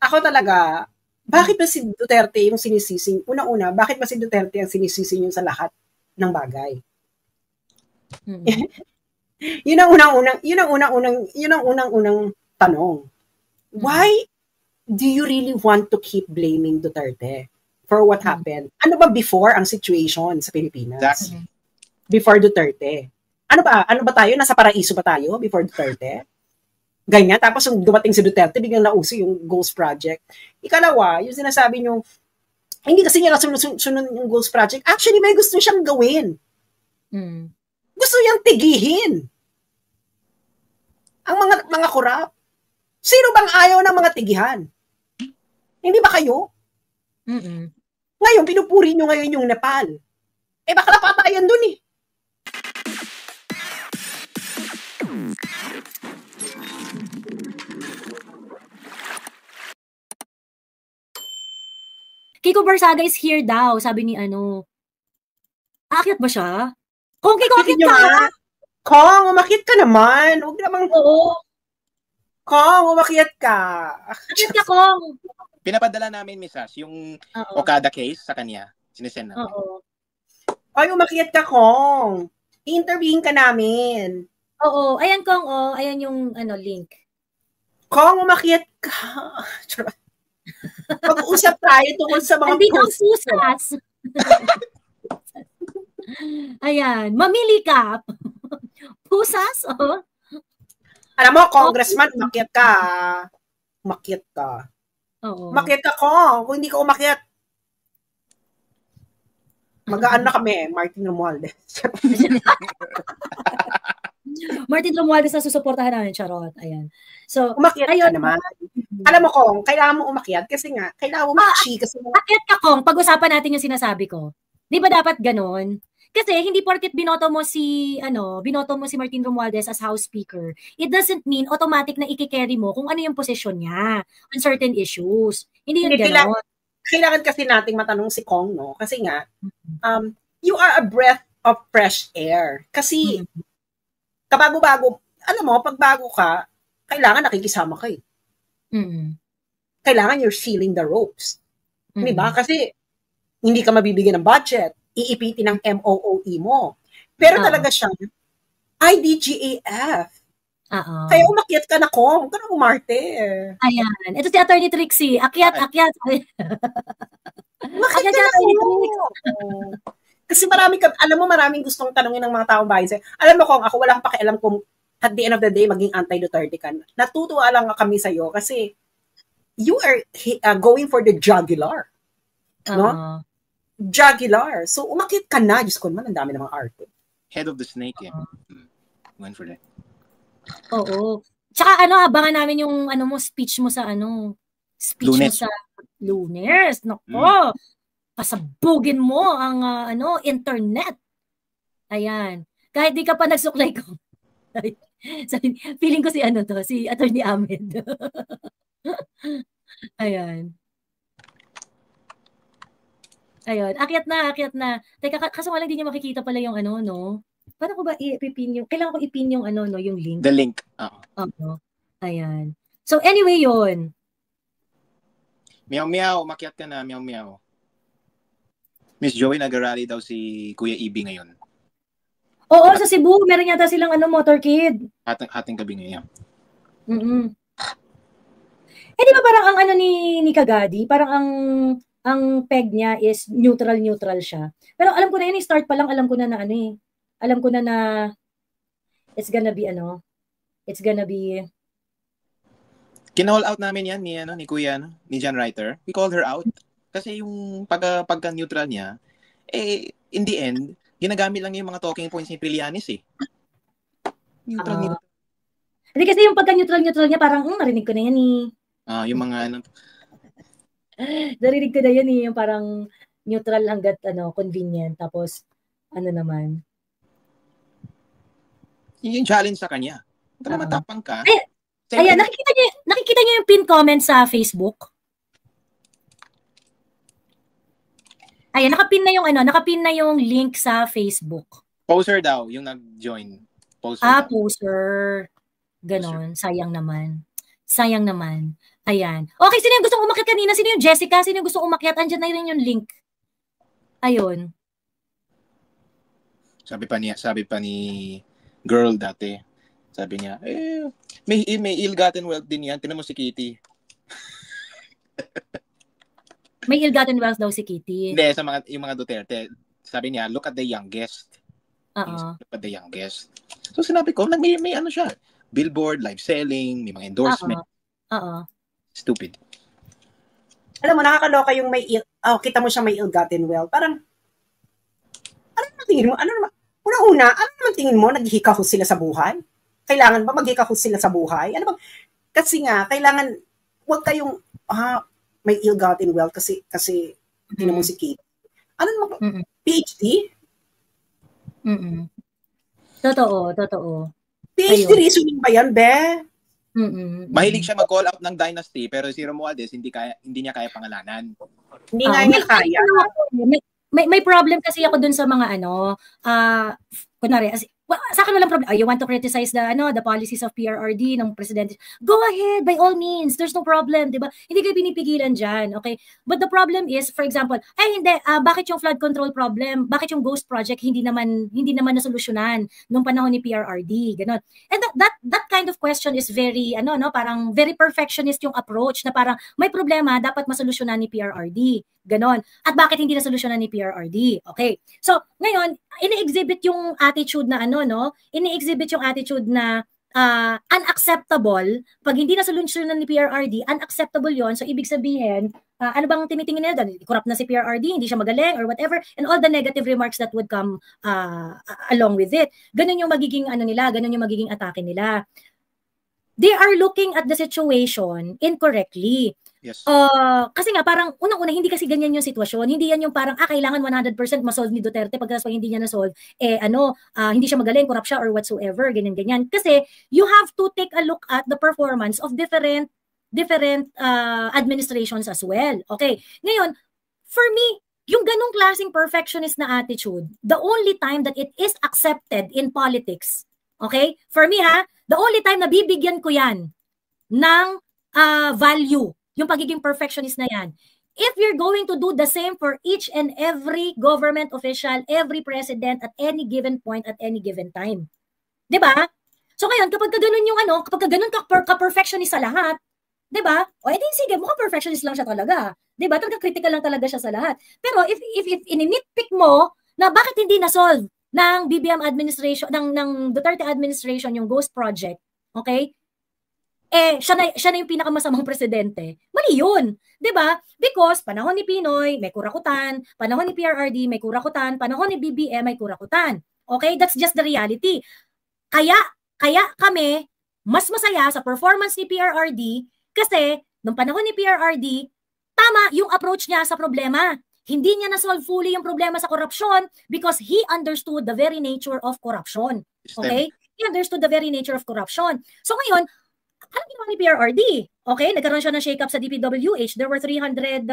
ako talaga, bakit ba si Duterte yung sinisising, una-una, bakit ba si Duterte ang sinisising yung sa lahat ng bagay? Yun ang unang-unang tanong. Why do you really want to keep blaming Duterte for what happened? Ano ba before ang situation sa Pilipinas? Exactly. Before Duterte. Ano ba tayo? Nasa paraiso ba tayo before Duterte? Ganyan. Tapos yung dumating si Duterte, biglang nauso yung Ghost Project. Ikalawa, yung sinasabi nyo, hindi kasi niya sunod yung Ghost Project. Actually, may gusto siyang gawin. Gusto niyang tigihin ang mga korap. Sino bang ayaw ng mga tigihan? Hindi ba kayo? Ngayon, pinupuri nyo ngayon yung Nepal. Bakla patayan dun eh. Kiko Barsaga is here daw, sabi ni ano. Aakyat ba siya? Kung Kiko, aakyat ka! Kong, umakyat ka naman. Huwag namang... Oo. Kong, umakyat ka. Aakyat ka, Kong. Pinapadala namin, Misas, yung Okada case sa kanya. Sinesend namin. Oo. Ay, umakyat ka, Kong. I-interviewin ka namin. Oo. Ayan, Kong. Oh. Ayan yung link. Kong, umakyat ka. Pag-uusap tayo tungkol sa mga andito ang pusas. Ayan. Mamili ka. Pusas, oh. Alam mo, Congressman, umakyat ka. Umakyat ka. Oo. Umakyat ka, Kong. Kung hindi ka umakyat, magaan na kami, Martin Romualdez. Martin Romualdez na susuportahan namin, charot. Ayan. So, umakyat ka naman. Alam mo, Kong, kailangan mo umakyat kasi nga, kailangan mo kasi umakyat ka, Kong, pag-usapan natin yung sinasabi ko. Di ba dapat ganun? Kasi hindi porket binoto mo si Martin Romualdez as House Speaker, it doesn't mean automatic na i-carry mo kung ano yung posisyon niya on certain issues. Hindi yun gano'n. Kailangan kasi nating matanong si Kong, no? Kasi nga, you are a breath of fresh air. Kasi, kabago-bago, alam mo, pag bago ka, kailangan nakikisama ka eh. Kailangan you're feeling the ropes. Diba? Kasi, hindi ka mabibigyan ng budget. Iipitin ng MOOE mo. Pero talaga siyang IDGAF. Kaya umakyat ka na, Kong. Huwag ka na umarte. Ayan. Ito si Attorney Trixie. Akyat. Umakyat ka na, Kong. Kasi maraming gustong tanongin ng mga taong bayan. Alam mo, Kong, ako walang pakialam kung at the end of the day, maging anti-Duterte ka. Natutuwa lang kami sa'yo kasi you are going for the jugular. No? Jugular. So, umakyat ka na. Diyos ko naman, ang dami ng mga arte. Head of the snake, eh. Went for that. Oo. Tsaka abangan namin yung speech mo sa speech Lunes. mo sa Lunes. Nako. Pasabugin mo ang internet. Ayan. Kahit di ka pa nagsuklay ko. Feeling ko si Attorney Ahmed. Ayan. Ayun, akyat na. Teka, kaso nga lang hindi niya makikita pala yung no? Paano ko ba i-pin yung, kailangan ko i-pin yung yung link? The link. Ayan. So anyway yun. Meow, makiat ka na, meow. Miss Joey, nag-rally daw si Kuya Ibi ngayon. Oo, sa Cebu, meron yata silang motorcade. Ating gabi ngayon. Di ba parang ang ni Kagadi, parang ang peg niya is neutral siya. Pero alam ko na yun, start pa lang, alam ko na alam ko na it's gonna be Kinall out namin yan ni Kuya, ni Jan Writer. We called her out. Kasi yung pagka-neutral niya, in the end, ginagamit lang yung mga talking points ni Trillanes eh. Neutral. Hindi kasi yung pagka-neutral niya, parang, narinig ko na yan yung mga narinig ko na yan yung parang neutral hanggat convenient. Tapos, naman. Yung challenge sa kanya. Tara matapang ka. Ayan, nakikita niyo yung pin comment sa Facebook? Ayan, nakapin na yung link sa Facebook. Poster daw, yung nag-join. Poster. Poster. Ganon. Sayang naman. Ayan. Okay, sino yung gustong umakyat kanina? Sino yung Jessica? Sino yung gustong umakyat? Andyan na rin yung link. Ayun. Sabi pa ni girl dati. Sabi niya, may ill-gotten wealth din yan. Tinan mo si Kitty. May ill-gotten wealth daw si Kitty. Hindi, yung mga Duterte. Sabi niya, look at the youngest. Look at the youngest. So sinabi ko, may ano siya. Billboard, live selling, may mga endorsement. Stupid. Alam mo, nakakaloka yung kita mo siya may ill-gotten wealth. Parang, ano naman tingin mo? Una-una, ano naman tingin mo? Naghihikahos sila sa buhay? Kailangan ba maghikahos sila sa buhay? Ano bang, kasi nga, kailangan, huwag kayong, may ill-gotten wealth kasi tingnan mo si Kate. Ano naman, PhD? Totoo. PhD reasoning ba yan, be? Mahilig siya mag-call out ng dynasty pero si Romualdez hindi niya kaya pangalanan. Hindi nga niya kaya. May problem kasi ako dun sa mga kunwari, sa akin walang problem. You want to criticize the policies of PRRD ng presidente? Go ahead, by all means. There's no problem, 'di ba? Hindi kayo pinipigilan diyan, okay? But the problem is, for example, bakit yung flood control problem? Bakit yung ghost project hindi naman nasolusyonan nung panahon ni PRRD? Ganon. And that kind of question is very parang very perfectionist yung approach na parang may problema, dapat masolusyonan ni PRRD. Ganon. At bakit hindi nasolusyonan ni PRRD? Okay. So, ngayon, ini-exhibit yung attitude na ini-exhibit yung attitude na unacceptable. Pag hindi nasolusyonan ni PRRD, unacceptable yon. So, ibig sabihin, ano bang tinitingin nila doon? Corrupt na si PRRD, hindi siya magaling or whatever, and all the negative remarks that would come along with it. Ganon yung magiging ganon yung magiging atake nila. They are looking at the situation incorrectly. Yes. Kasi nga parang unang-una hindi kasi ganyan yung sitwasyon. Hindi yan yung parang kailangan 100% ma-solve ni Duterte pag hindi niya na-solve hindi siya magaling, corrupt siya or whatsoever, ganyan. Kasi you have to take a look at the performance of different administrations as well. Okay. Ngayon, for me, yung ganung klaseng perfectionist na attitude, the only time that it is accepted in politics, okay? For me the only time na bibigyan ko yan ng value, yung pagiging perfectionist na yan. If you're going to do the same for each and every government official, every president at any given point at any given time. 'Di ba? So ngayon, kapag ganun yung kapag ganun ka-perfectionist sa lahat, 'di ba? O edi sige, mukhang perfectionist lang siya talaga. 'Di ba? Talaga critical lang talaga siya sa lahat. Pero if ini-nitpick mo na bakit hindi na-solve ng BBM administration, ng Duterte administration yung Ghost Project, okay? Siya na yung pinakamasamang presidente. Mali yun. 'Di ba? Because panahon ni Pinoy, may kurakutan. Panahon ni PRRD, may kurakutan. Panahon ni BBM, may kurakutan. Okay? That's just the reality. Kaya kami, mas masaya sa performance ni PRRD kasi nung panahon ni PRRD, tama yung approach niya sa problema. Hindi niya na-solve fully yung problema sa korupsyon because he understood the very nature of corruption. Okay? He understood the very nature of corruption. So ngayon, ano ginawa ni PRRD? Okay, nagkaroon siya ng shake-up sa DPWH. There were 300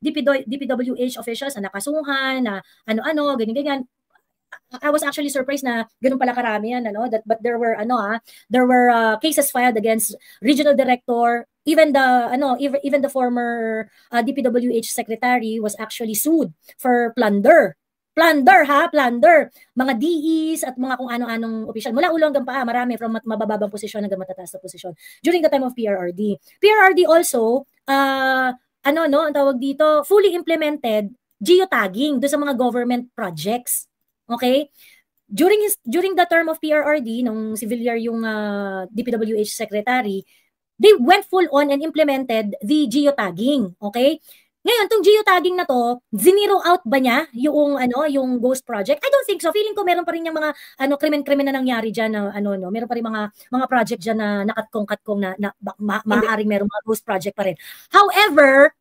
DPWH officials na nakasuhan, na ganyan. I was actually surprised na ganun pala karami yan, but there were cases filed against regional director, even the former DPWH secretary was actually sued for plunder. Plunder. Mga DEs at mga kung ano-anong opisyal. Mula ulo hanggang paa, marami from mabababang posisyon hanggang matataas na posisyon. During the time of PRRD. PRRD also, ang tawag dito, fully implemented geotagging do sa mga government projects. Okay? During the term of PRRD, nung si Villar yung DPWH secretary, they went full on and implemented the geotagging. Okay? Ngayon, tong geotagging na to, zinero out ba niya yung Ghost Project? I don't think so. Feeling ko meron pa rin yung mga krimen na nangyari diyan na meron pa rin mga project diyan na nakatkong-katkong na maaaring meron mga Ghost Project pa rin. However,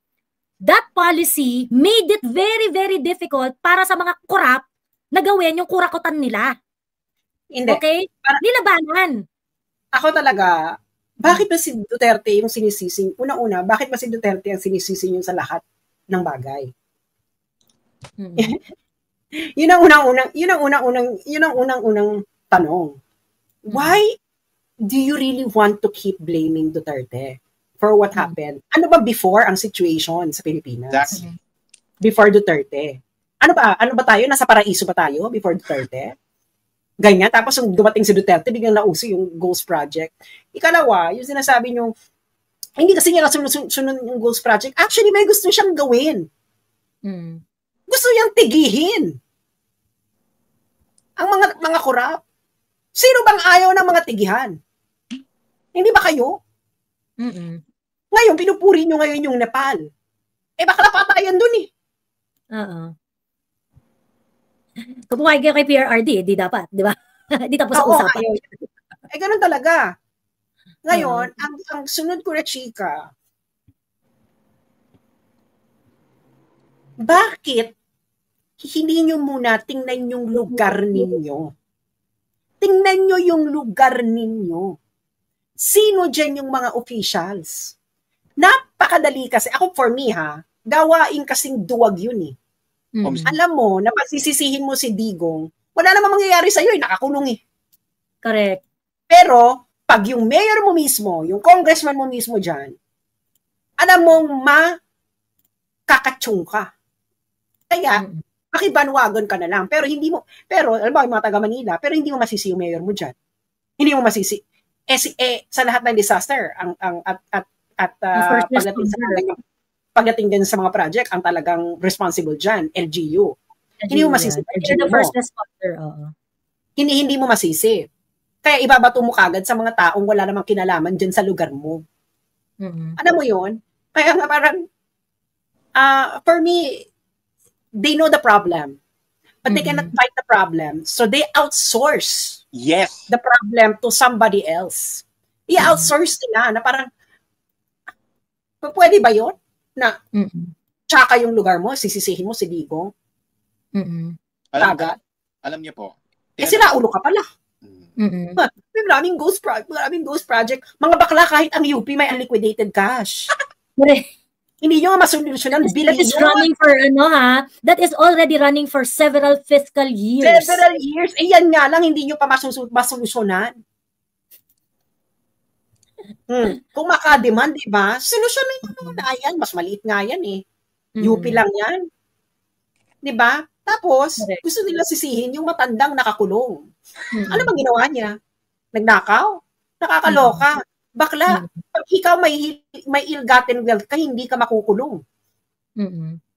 that policy made it very, very difficult para sa mga korap na gawin yung kurakutan nila. Hindi. Okay? Nilabanan. Ako talaga, bakit ba si Duterte yung sinisising? Una-una, bakit ba si Duterte ang sinisising yung sa lahat ng bagay? Yun ang unang-unang tanong. Why do you really want to keep blaming Duterte for what happened. Ano ba before ang situation sa Pilipinas? Exactly. Before Duterte. Ano ba tayo? Nasa paraiso ba tayo before Duterte? Ganyan. Tapos yung dumating si Duterte, biglang nauso yung Ghost Project. Ikalawa, yung sinasabi nyo, hindi kasi niya sunod yung Ghost Project. Actually, may gusto siyang gawin. Gusto niyang tigihin ang mga korap. Sino bang ayaw ng mga tigihan? Hindi ba kayo? Ngayon, pinupuri nyo ngayon yung Nepal. Bakla patayan dun eh. Kung pumayag kayo kay PRRD, di dapat, di ba? Di tapos ang usapan. Ganun talaga. Ngayon, ang sunod ko na chika, bakit hindi nyo muna tingnan yung lugar ninyo? Tingnan nyo yung lugar ninyo. Sino dyan yung mga officials? Napakadali kasi. Ako for me gawain kasing duwag yun eh. Alam mo, na pagsisisihin mo si Digong, wala namang mangyayari sa'yo nakakulong eh. Correct. Pero, pag yung mayor mo mismo, yung congressman mo mismo dyan, alam mong makakatsung ka. Kaya, makibanwagon ka na lang. Pero alam mo, yung mga taga Manila, pero hindi mo masisi yung mayor mo dyan. Hindi mo masisi. Sa lahat ng disaster, pagdating din sa mga project, ang talagang responsible dyan, LGU. Hindi mo masisi. The first responder, Hindi mo masisi. Kaya ibabato mo kagad sa mga taong wala namang kinalaman dyan sa lugar mo. Alam mo yun? Kaya nga parang, for me, they know the problem, but they cannot fight the problem. So they outsource the problem to somebody else. I-outsource nila na parang, pwede ba yun? Na, tsaka yung lugar mo, sisisihin mo si Digong. Alam niyo po. Sira ulo ka pala. May maraming ghost project. Mga bakla kahit ang UP may unliquidated cash. Hindi nyo nga masolusyonan. That is running for that is already running for several fiscal years. Several years. Yan nga lang, hindi nyo pa masolusyonan. Kung maka-demand, diba? Solusyonan nyo na yan. Mas maliit nga yan eh. UP lang yan. Diba? Tapos, gusto nila sisihin yung matandang nakakulong. Ano bang ginawa niya? Nagnakaw? Nakakaloka. Bakla, pag ikaw may ill-gotten wealth ka, hindi ka makukulong.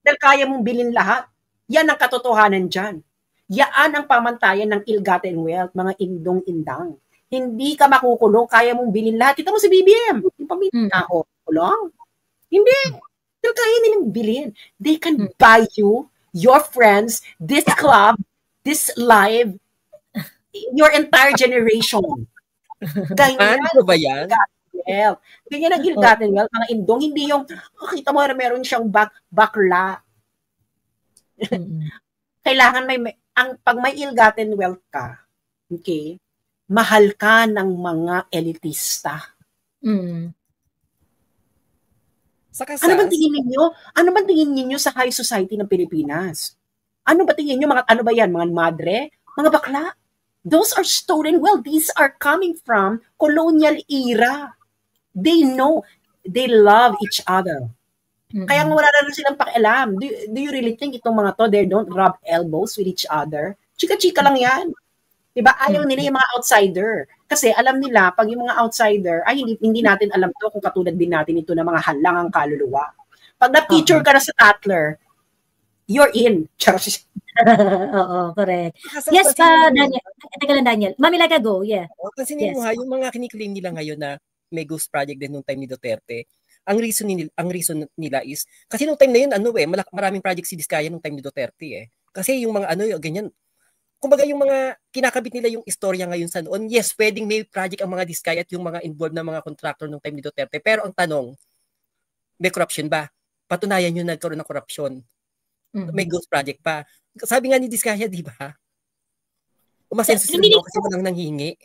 Dahil kaya mong bilhin lahat. Yan ang katotohanan dyan. Yan ang pamantayan ng ill-gotten wealth, mga indong-indang. Hindi ka makukulong, kaya mong bilhin lahat. Kita mo si BBM, yung pamilya kulong. Hindi. Dahil kaya nilang bilhin. They can buy you, your friends, this club, this live, your entire generation. Ganyan ba yan? Ganyan ang ill-gotten wealth, mga indong, hindi yung, kita mo na meron siyang bakla. Kailangan pag may ill-gotten wealth ka, okay, mahal ka ng mga elitista. Ano bang tingin ninyo? Ano bang tingin ninyo sa high society ng Pilipinas? Ano ba tingin niyo? Ano ba yan? Mga madre? Mga bakla? Those are stolen wealth. These are coming from colonial era. They know. They love each other. Kaya wala na rin silang pakialam. Do you really think itong mga to, they don't rub elbows with each other? Chika-chika lang yan. Diba? Ayaw nila yung mga outsider. Kasi alam nila, pag yung mga outsider, hindi natin alam to kung katulad din natin ito na mga halangang kaluluwa. Pag na-feature ka na sa Tatler, you're in. Oo, correct. Yes, Daniel. Teka lang, Daniel. Mami, like go. Yeah. Pansinin mo yung mga kiniklaim nila ngayon na may ghost project din nung time ni Duterte. Ang reason nila is, kasi nung time na yun, maraming project si Diskaya nung time ni Duterte . Kasi yung mga ganyan, kumbaga yung mga kinakabit nila yung istorya ngayon sa noon, yes, pwedeng may project ang mga Diskaya at yung mga involved na mga contractor nung time ni Duterte. Pero ang tanong, may corruption ba? Patunayan nyo nagkaroon ng corruption. May ghost project pa. Sabi nga ni Diskaya, di ba? Umasenso sila kasi walang nanghingi.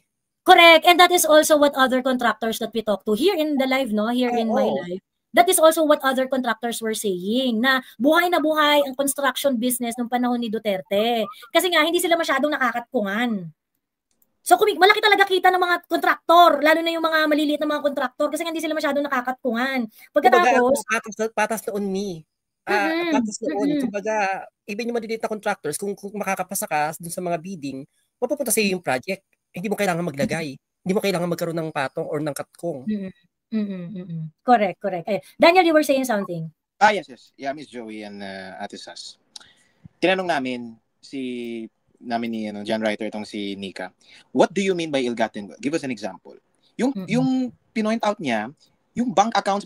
Correct. And that is also what other contractors that we talk to here in the live, here in my life. That is also what other contractors were saying, na buhay ang construction business nung panahon ni Duterte. Kasi nga, hindi sila masyadong nakakatpungan. So malaki talaga kita ng mga kontraktor, lalo na yung mga maliliit na mga kontraktor kasi hindi sila masyadong nakakatkungan. Pagkatapos, patas noon patas noon. Kumbaga, even yung maliliit na contractors, kung makakapasa ka dun sa mga bidding, mapupunta sa iyo yung project. Hindi mo kailangan maglagay. Hindi mo kailangan magkaroon ng patong or ng katkong. Correct. Daniel, you were saying something. Yes. Yeah, Miss Joey and Ate Sas. Tinanong namin ni Jan Writer itong si Nika. What do you mean by ill-gotten? Give us an example. Yung pinoint out niya, yung bank accounts,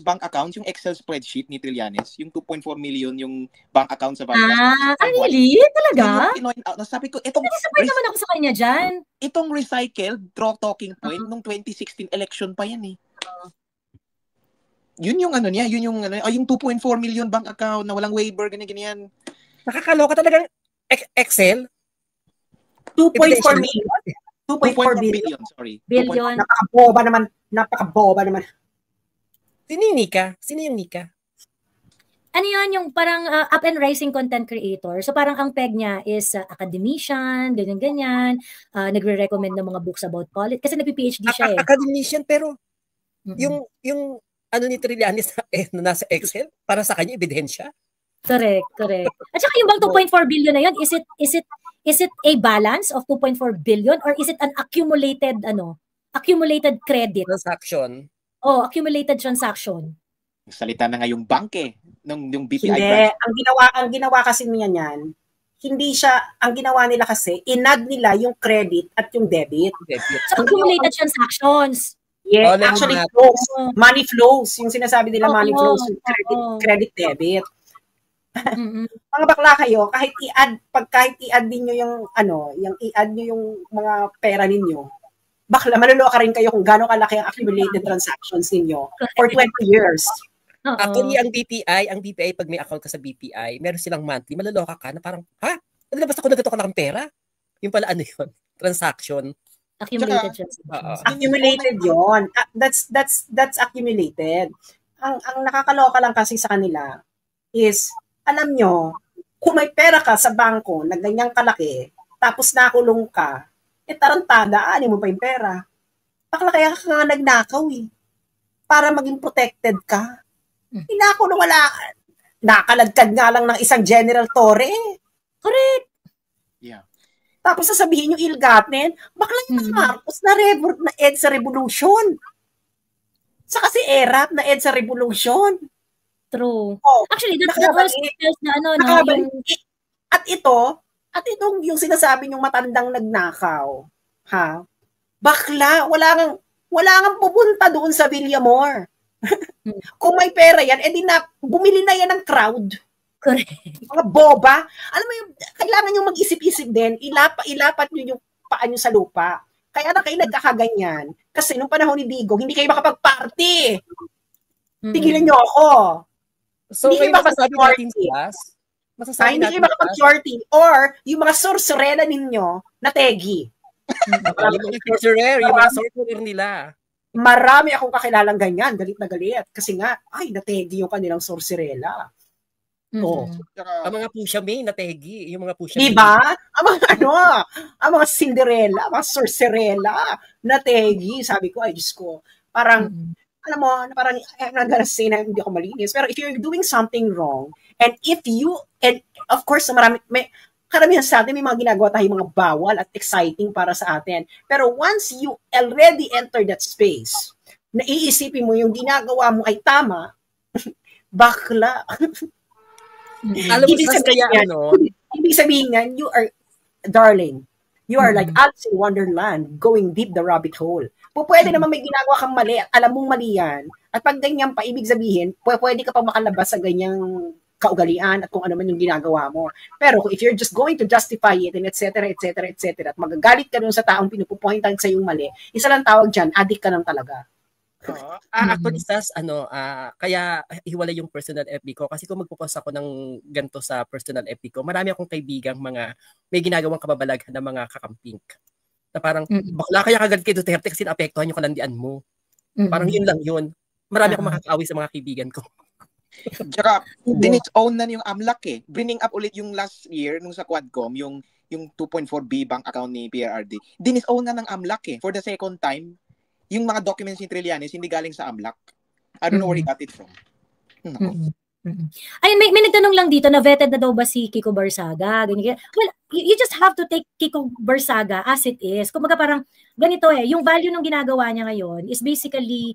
yung Excel spreadsheet ni Trillanes, yung 2.4 million yung bank account sa Vitas. Really? Talaga? Yung pinoint out. Sabi ko, itong disappoint naman ako sa kanya dyan. Itong recycled talking point nung 2016 election pa yan eh. Yun yung niya, yung 2.4 million bank account na walang waiver, ganyan. Nakakaloka talagang Excel. 2.4 million. 2.4 billion, sorry. Billion. Napakaboba naman. Sino yung Nika? Ano yun, yung parang up and rising content creator. So parang ang peg niya is academician, ganyan. Nagre-recommend ng mga books about politics. Kasi nagpi-PhD siya eh. Academician, pero yung ni Trillanes na nasa Excel, para sa kanya, ebidensya. Correct. At saka yung bang 2.4 billion na yun, is it a balance of 2.4 billion or is it an accumulated credit? Transaction. Accumulated transaction. Salita na nga yung bank yung BPI Hindi, branch. ang ginawa kasi niyan, hindi siya, ang ginawa nila kasi, inad nila yung credit at yung debit. So accumulated transactions. Yeah, actually flows. Money flows. Yung sinasabi nila money flows, credit debit. Mga bakla kayo, kahit i-add din nyo yung i-add nyo yung mga pera ninyo, bakla, maluloka rin kayo kung gaano kalaki ang accumulated transactions ninyo for 20 years. Actually, ang BPI, pag may account ka sa BPI, meron silang monthly, maluloka ka na parang, nalabas ako na gato ka ng pera? Yung pala yun? Transaction. Accumulated transactions. Accumulated yun. That's accumulated. Ang nakakaloka lang kasi sa kanila is, alam nyo, kung may pera ka sa bangko na ganyang kalaki, tapos nakulong ka, tarantada, mo pa yung pera. Bakla kaya ka nga nagnakaw para maging protected ka. Inakulong nakaladkad nga lang ng isang General Torre. Correct. Yeah. Tapos sasabihin yung ill-gotten, bakla yung Marcos na EDSA Revolution. Sa kasi ERAP na EDSA Revolution. True. Actually, that also tells na At itong yung sinasabi yung matandang nagnakaw. Bakla, wala kang pupunta doon sa Villamor. Kung may pera yan, bumili na yan ng crowd. Correct. Mga boba. Alam mo yung, kailangan nyo mag-isip-isip din, ilapat nyo yung paa nyo sa lupa. Kaya na kayo nagkakaganyan. Kasi nung panahon ni Digong, hindi kayo makapag-party. Tigilan nyo ako. So, hindi kayo makapag-party. Hindi kayo makapag-shorty or yung mga sorcerela ninyo na tegi. Yung mga sorcerer nila. Marami akong kakilalang ganyan, galit na galit. Kasi nga, nategi yung kanilang sorcerela. Ang mga pusha may nategi. Yung mga pusha diba? Ang mga Cinderella, mga sorcerela nategi. Sabi ko, Diyos ko, parang, alam mo, parang, I'm not gonna say na hindi ako malinis, pero if you're doing something wrong, and of course, karamihan sa atin, may mga ginagawa tayong mga bawal at exciting para sa atin. Pero once you already enter that space, naiisipin mo yung ginagawa mo ay tama, bakla. Alam mo, ibig sabihin yan, you are, darling, you are like Alice in Wonderland, going deep the rabbit hole. Pwede naman may ginagawa kang mali at alam mong mali yan. At pag ganyan pa, ibig sabihin, pwede ka pa makalabas sa ganyang kaugalian at kung ano man yung ginagawa mo. Pero if you're just going to justify it and etc. at magagalit ka dun sa taong pinupupointan sa yung mali, isa lang tawag dyan, addict ka lang talaga. Actually, kaya hiwalay yung personal FB ko. Kasi kung magpo-post ako ng ganito sa personal FB ko, marami akong kaibigang may ginagawang kababalaghan na mga kakamping. Na parang, bakla kaya kagad kay Duterte kasi naapektuhan yung kalandian mo. Parang yun lang yun. Marami akong makakaawi sa mga kaibigan ko. Tsaka, din its own na yung AMLAC Bringing up ulit yung last year, nung sa Quadcom, yung yung 2.4B bank account ni PRRD, dinis-own nga ng AMLAC for the second time. Yung mga documents ni Trillanes hindi galing sa AMLAC. I don't know where he got it from. Ayun, may nagtanong lang dito na vetted na daw ba si Kiko Barsaga? Ganyan. Well, you just have to take Kiko Barsaga as it is. Kumbaga parang ganito yung value ng ginagawa niya ngayon is basically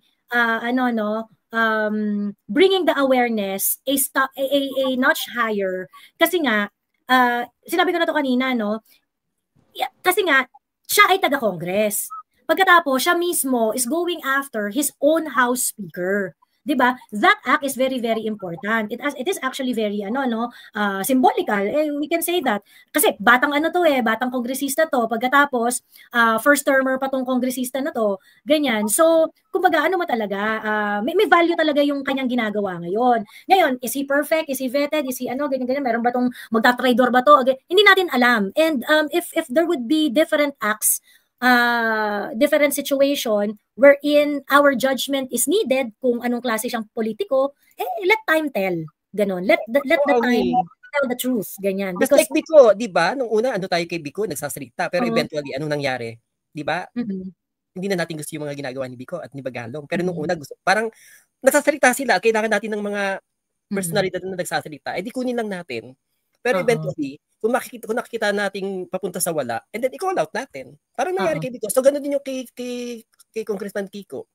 bringing the awareness a notch higher. Kasi nga sinabi ko na to kanina, no? Kasi nga siya ay taga-Congress. Pagkatapos siya mismo is going after his own House Speaker. 'Di ba? That act is very very important. It is actually very symbolical. We can say that. Kasi batang batang kongresista to. Pagkatapos first termer pa tong kongresista na to. Ganyan. So, kumbaga mo talaga, may value talaga yung kanyang ginagawa ngayon. Ngayon, is he perfect? Is he vetted? Is he ganyan. Meron ba tong magta-traidor ba to? Hindi natin alam. And if there would be different acts, different situation wherein our judgment is needed kung anong klase siyang politiko, let time tell. Ganon. Let the time tell the truth. Ganyan. Because like Biko, di ba? Nung una, tayo kay Biko, nagsasalita. Pero eventually, anong nangyari? Di ba? Hindi na natin gusto yung mga ginagawa ni Biko at ni Bagalong. Pero nung una, parang nagsasalita sila. Kailangan natin ng mga personalidad na nagsasalita. Di kunin lang natin. Pero eventually, kung nakikita nating papunta sa wala, and then i-call out natin. Parang nangyari kay Biko. So, ganun din yung kay Congressman Kiko.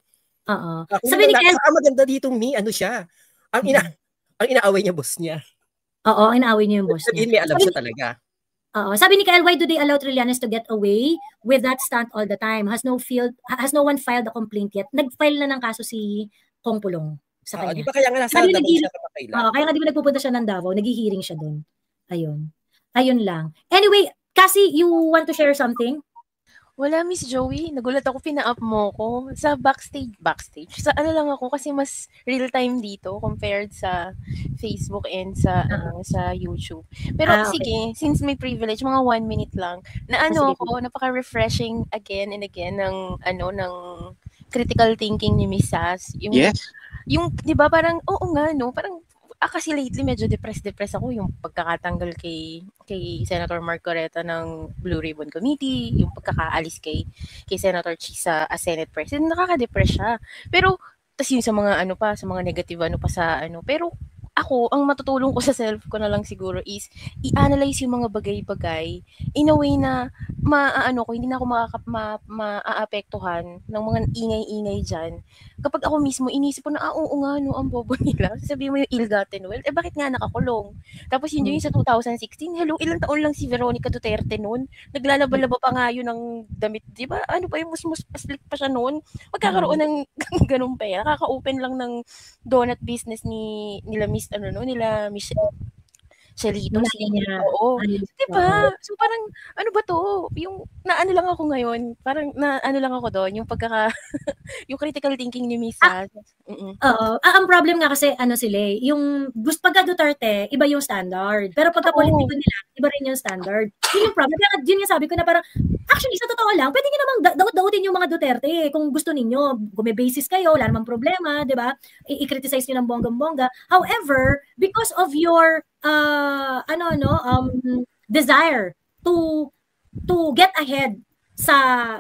Sabi ni Kel, maganda dito siya. Ang inaaway niya boss niya. Ang inaaway niya yung boss niya. May alam siya talaga. Sabi ni Kel, why do they allow Trillanes to get away with that stunt all the time? Has no one filed a complaint yet? Nag-file na ng kaso si Kong Pulong sa kanya. Di ba kaya nga nasa Davao siya kapakailan? Kaya nga di ba nagpupunta siya ng Davao, nag-hearing siya doon. Ayun lang. Anyway, Cassie, you want to share something? Wala, Miss Joey. Nagulat ako, pina-up mo ko. Sa backstage. Sa lang ako kasi mas real-time dito compared sa Facebook and sa YouTube. Pero sige, since may privilege, mga 1 minute lang, na napaka-refreshing again and again ng critical thinking ni Miss Sass. Yung, di ba, parang, parang, kasi lately medyo depressed ako yung pagkakatanggal kay Senator Marcoleta ng Blue Ribbon Committee, yung pagkakaalis kay Senator Chis as Senate President, nakaka-depress siya. Pero tas yun sa mga sa mga negative sa pero ako, ang matutulong ko sa self ko na lang siguro is i-analyze yung mga bagay-bagay in a way na hindi na ako maaapektuhan ng mga ingay-ingay dyan. Kapag ako mismo, inisip ko na, oo nga, ang bobo nila. Sabihin mo yung ill-gotten wealth, bakit nga nakakulong? Tapos yun yung sa 2016, hello, ilang taon lang si Veronica Duterte noon. Naglalaba-laba pa nga yun ng damit, di ba? Ano pa yung musmus paslik pa siya noon? Magkakaroon ng ganung pera. Kaka-open lang ng donut business nila Miss Chelito. Oo. Diba? So parang, ano ba to? Yung, lang ako ngayon. Parang, lang ako doon. Yung yung critical thinking ni Misa. Ang problem nga kasi, yung, pagka Duterte, iba yung standard. Pero pagka politiko nila, iba rin yung standard. Yun yung problem. Kaya yun yung sabi ko na parang, actually, sa totoo lang, pwede nyo namang daot-daotin yung mga Duterte kung gusto ninyo. Kung may basis kayo, wala namang problema, di ba? I-criticize nyo ng bonggang-bongga. However, because of your desire to get ahead sa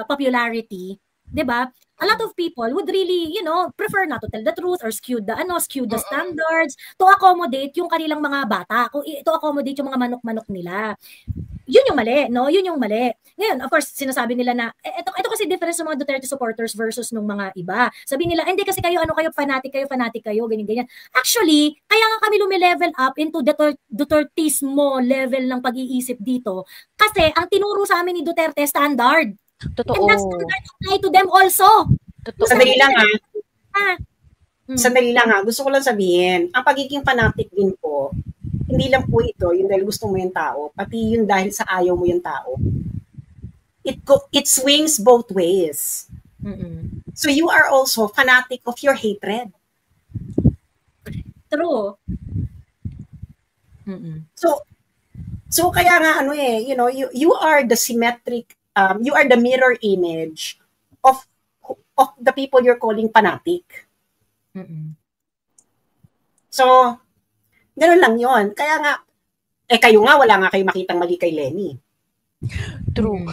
popularity, 'di ba? A lot of people would really, prefer not to tell the truth or skew the standards to accommodate yung kanilang mga bata, to accommodate yung mga manok-manok nila. Yun yung mali, no? Yun yung mali. Ngayon, of course, sinasabi nila na, ito kasi difference ng mga Duterte supporters versus nung mga iba. Sabi nila, hindi kasi kayo, fanatic kayo, ganyan. Actually, kaya nga kami lumilevel up into Dutertismo level ng pag-iisip dito. Kasi, ang tinuro sa amin ni Duterte, standard. Totoo. And that standard apply to them also. Totoo. Sandali lang ha. Gusto ko lang sabihin, ang pagiging fanatic din po, hindi lang po ito, yung dahil gusto mo yung tao, pati yung dahil sa ayaw mo yung tao. It swings both ways. Mm-mm. So you are also fanatic of your hatred. True. Mm-mm. So kaya nga you are the symmetric, you are the mirror image of the people you're calling fanatic. Mm-mm. So, gano'n lang yon. Kaya nga, Kayo nga, wala nga kayo makitang mali kay Lenny. True.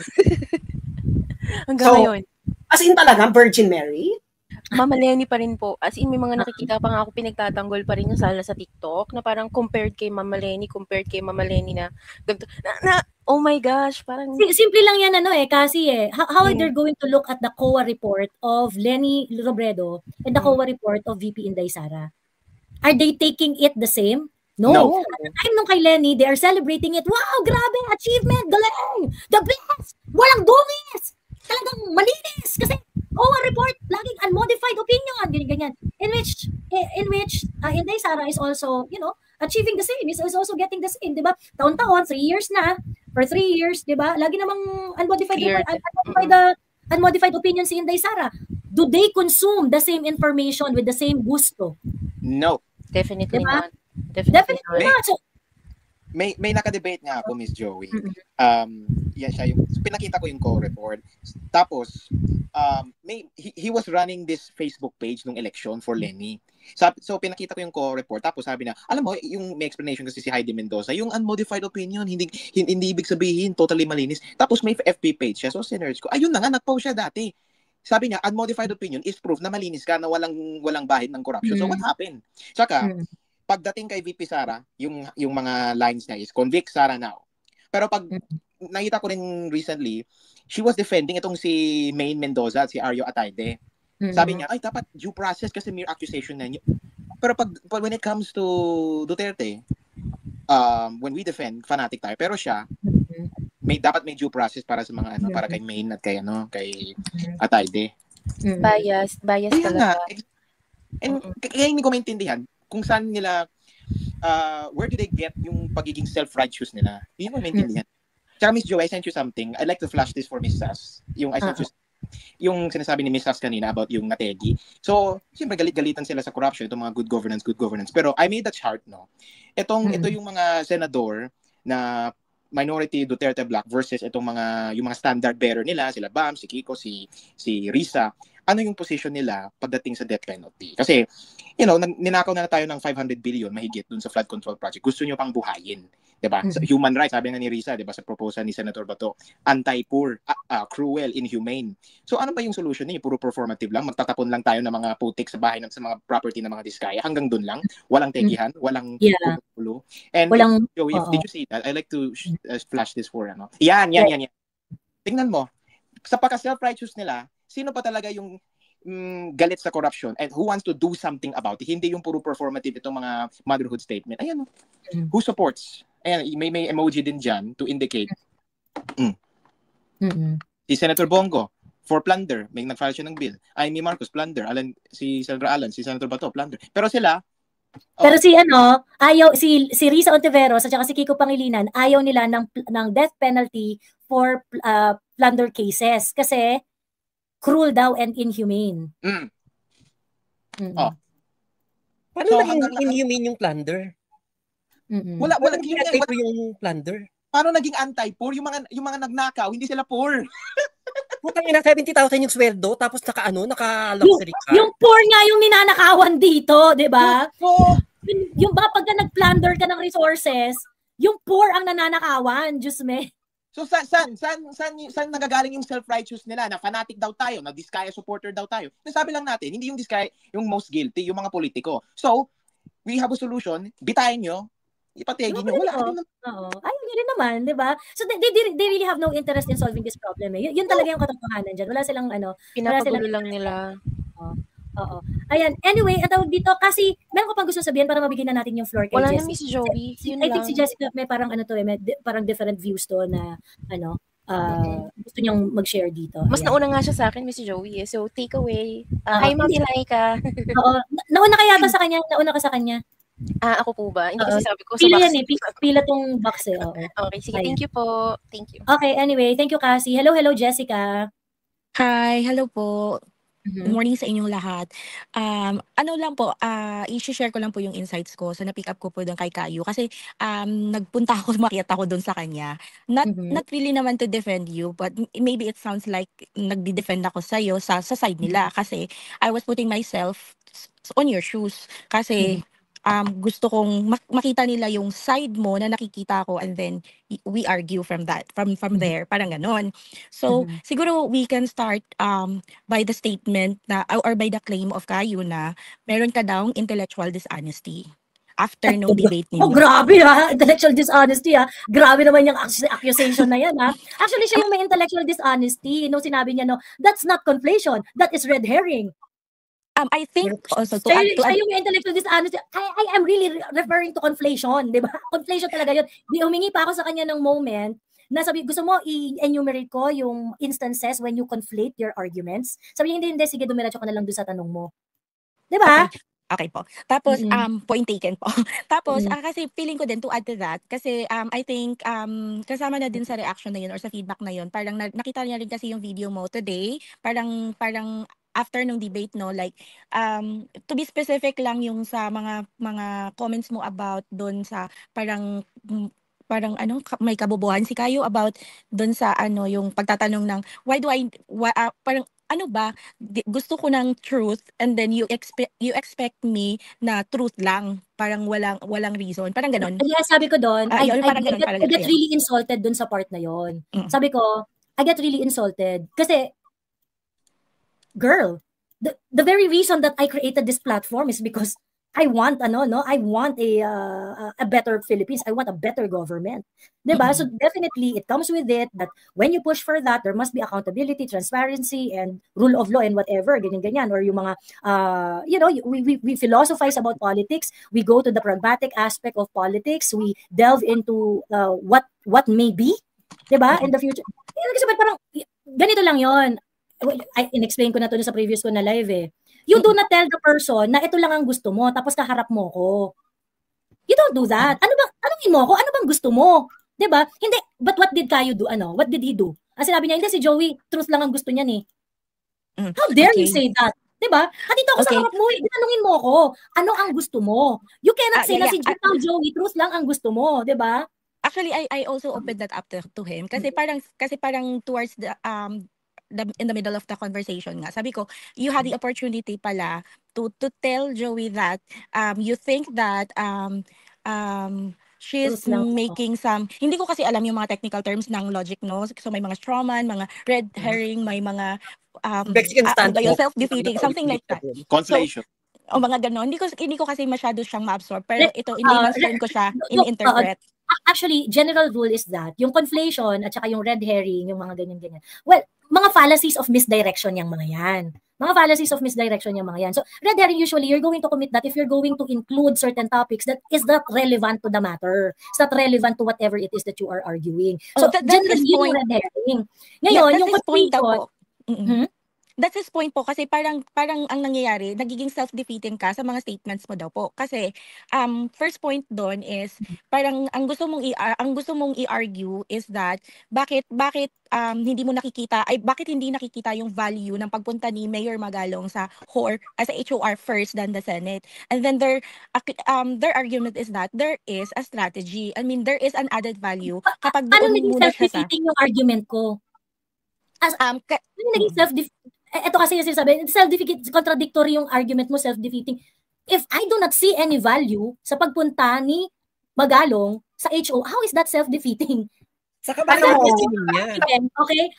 Hanggang ngayon. As in talaga, Virgin Mary? Mama Lenny pa rin po. As in, may mga nakikita pa nga ako pinagtatanggol pa rin yung sala sa TikTok na parang compared kay Mama Lenny na oh my gosh, parang... Simple lang yan, kasi how they're going to look at the COA report of Lenny Robredo and the COA report of VP Inday Sara? Are they taking it the same? No. At the time nung kay Lenny, they are celebrating it. Wow, grabe, achievement, galing, the best, walang dungis, talagang malinis, kasi COA report, laging unmodified opinion, ganyan. In which Inday Sara is also, achieving the same, is also getting the same, di ba? Taon-taon, 3 years na, for 3 years, di ba? Lagi namang unmodified opinion si Inday Sara. Do they consume the same information with the same gusto? No. Definitely diba? not. Definitely not. So, may nakadebate nga ako, Miss Joey. Yan siya yung pinakita ko yung co-report. Tapos he was running this Facebook page nung election for Lenny. So pinakita ko yung co-report, tapos sabi na, alam mo, yung may explanation kasi si Heidi Mendoza, yung unmodified opinion, hindi ibig sabihin totally malinis. Tapos may FB page siya, so sinerge ko. Ayun na nga, nag-post siya dati. Sabi niya, unmodified opinion is proof na malinis ka, na walang bahid ng corruption. So what happened? Saka pagdating kay VP Sara, yung mga lines niya is convict Sara now. Pero pag nakita ko rin recently, she was defending itong si Maine Mendoza at si Ario Atayde. Sabi niya, ay dapat due process kasi mere accusation na niya. Pero pag when it comes to Duterte, when we defend, fanatic tayo. Pero siya, dapat may due process para sa mga para kay Maine at kay Atayde. Bias talaga. And kaya hindi ko maintindihan kung saan nila where do they get yung pagiging self-righteous nila. Hindi mo maintindihan. Tsaka Miss Jo, I sent you something. I'd like to flash this for Miss Sass. I sent you yung sinasabi ni Miss Sass kanina about yung Nategi. So, siyempre galit-galitan sila sa corruption, itong mga good governance. Pero I made a chart, no. Ito yung mga senador na minority Duterte Black versus yung mga standard bearer nila, sila Bam, si Kiko, si Risa. Ano yung position nila pagdating sa death penalty? Kasi, ninakaw na tayo ng 500 billion mahigit dun sa flood control project. Gusto nyo pang buhayin. Diba? Sa human rights, sabi nga ni Risa, diba, sa proposal ni Senator Bato, anti-poor, cruel, inhumane. So ano ba yung solution niya? Puro performative lang? Magtatapon lang tayo ng mga putik sa bahay, sa mga property ng mga diskaya? Hanggang dun lang? Walang tegihan? Walang pulo? And did you see that? I like to flash this for, Yan. Tingnan mo, sa pagka-self-righteous nila, sino pa talaga yung galit sa corruption and who wants to do something about it? Hindi yung puro performative itong mga motherhood statement. Ayan, who supports? Ayan, may emoji din dyan to indicate. Si Senator Bongo, for plunder, may nag-file siya ng bill. Amy Marcos, plunder. Si Senator Alan, si Senator Bato, plunder. Pero sila, pero ayaw, si Risa Ontiveros at saka si Kiko Pangilinan, ayaw nila ng death penalty for plunder cases kasi cruel daw and inhumane. Paano naging inhumane yung plunder? Wala anti-poor yung plunder. Paano naging anti-poor? Yung mga nagnakaw, hindi sila poor. Putang ina, 70,000 yung sweldo, tapos naka-luxury car. Yung poor nga yung ninanakawan dito, di ba? Yung ba pagka nag-plunder ka ng resources, yung poor ang nananakawan, Diyos me. So saan nagagaling yung self-righteous nila na fanatic daw tayo, na Diskaya supporter daw tayo? Nasabi lang natin, hindi yung Diskaya yung most guilty, yung mga politiko. So, we have a solution, bitayin nyo, ipategi nyo. Wala. Ayun nyo rin naman, di ba? So, they really have no interest in solving this problem. Yun talaga yung katotohanan dyan. Wala silang pinapagulo lang nila. Oo. Ayan. Anyway, at tawag dito, kasi meron ko pang gusto sabihin para mabigyan na natin yung floor kay Wala Jessica. na Miss Joey. I think si Jessica may parang parang different views to na gusto niyang mag-share dito. Mas nauna nga siya sa akin, Miss Joey. So, take away. Hi, Ma'am Ilaika. Oo. Nauna ka yata sa kanya? Nauna ka sa kanya? Ako po ba? Hindi kasi sabi ko pila yan pila tong box eh. Okay, sige. Thank you po. Thank you. Okay, anyway. Thank you, Cassie. Hello, Jessica. Hi, hello po. Good morning sa inyong lahat. Lang po, i-share ko lang po yung insights ko. So, na-pick up ko po doon kay Kayu. Kasi, nagpunta ako, makita ko doon sa kanya. Not really naman to defend you, but maybe it sounds like nagdi-defend ako sa'yo sa side nila. Kasi, I was putting myself on your shoes. Kasi, gusto kong makita nila yung side mo na nakikita ko, and then we argue from there, parang ganon. So siguro we can start by the statement na, or by the claim of Caillou na meron ka daw intellectual dishonesty after nung debate ninyo. Oh, grabe ha. Intellectual dishonesty ha. Grabe naman yung accusation na yan ha. Actually, siya yung may intellectual dishonesty. No, sinabi niya, no, that's not conflation. That is red herring. I think also to siya add, yung intellectual dishonesty. I am really referring to conflation, di ba? Conflation talaga yun. Humingi pa ako sa kanya ng moment na sabi, gusto mo i-enumerate ko yung instances when you conflate your arguments? Sabi niya, hindi, sige, dumiretso ka na lang doon sa tanong mo. Di ba? Okay po. Tapos, point taken po. Tapos, kasi feeling ko din to add to that, kasi I think kasama na din sa reaction na yun or sa feedback na yun, parang nakita niya rin kasi yung video mo today, parang after nung debate, no, like, to be specific lang yung sa mga comments mo about doon sa parang ano, may kabobohan si Caillou about doon sa ano, yung pagtatanong ng, parang, ano ba, gusto ko ng truth, and then you expect me na truth lang, parang walang reason, parang ganon. Kaya sabi ko doon, I get ayun. really insulted doon sa part na yon. Sabi ko, I get really insulted kasi girl, the very reason that I created this platform is because I want a better Philippines. I want a better government. Diba? So definitely it comes with it that when you push for that, there must be accountability, transparency, and rule of law and whatever, ganyan. Or yung mga, we philosophize about politics. We go to the pragmatic aspect of politics. We delve into what may be, diba? In the future. Kasi parang, ganito lang yon. In-explain ko na to sa previous ko na live eh. You do not tell the person na ito lang ang gusto mo, tapos kaharap mo ko. You don't do that. Anong mo ko? Ano bang gusto mo? 'Di ba? Hindi, but what did Caillou do? What did he do? Sinabi niya, hindi, si Joey, truth lang ang gusto niya ni. How dare you say that? 'Di ba? Dito ako sa harap mo, tanungin mo ko, ano ang gusto mo? You cannot say na si Joey, truth lang ang gusto mo, 'di ba? Actually, I also opened that up to him kasi parang towards the in the middle of the conversation nga. Sabi ko, you had the opportunity pala to tell Joey that you think that she's making some, hindi ko kasi alam yung mga technical terms ng logic, no? So may mga strawman, mga red herring, may mga Mexican standoff, self-defeating, something like that. Consolation. O mga gano'n. Hindi ko kasi masyado siyang ma-absorb, pero ito, in-demonstrate ko siya, in-interpret. Actually, general rule is that yung conflation at saka yung red herring, yung mga ganyan-ganyan. Well, mga fallacies of misdirection yung mga yan. Mga fallacies of misdirection yung mga yan. So, red herring, usually, you're going to commit that if you're going to include certain topics that is not relevant to the matter. It's not relevant to whatever it is that you are arguing. So, generally, yung red herring. Ngayon, yung conflation, that's his point po, kasi parang ang nangyayari, nagiging self-defeating ka sa mga statements mo daw po. Kasi first point doon is parang ang gusto mong i-argue is that bakit hindi nakikita yung value ng pagpunta ni Mayor Magalong sa HOR first than the Senate. And then their argument is that there is a strategy. I mean, there is an added value kapag doon muna siya sa... self-defeating yung argument ko? Naging ito kasi yung sinasabi, self-defeating, contradictory yung argument mo, self-defeating. If I do not see any value sa pagpunta ni Magalong sa HO, how is that self-defeating? Okay?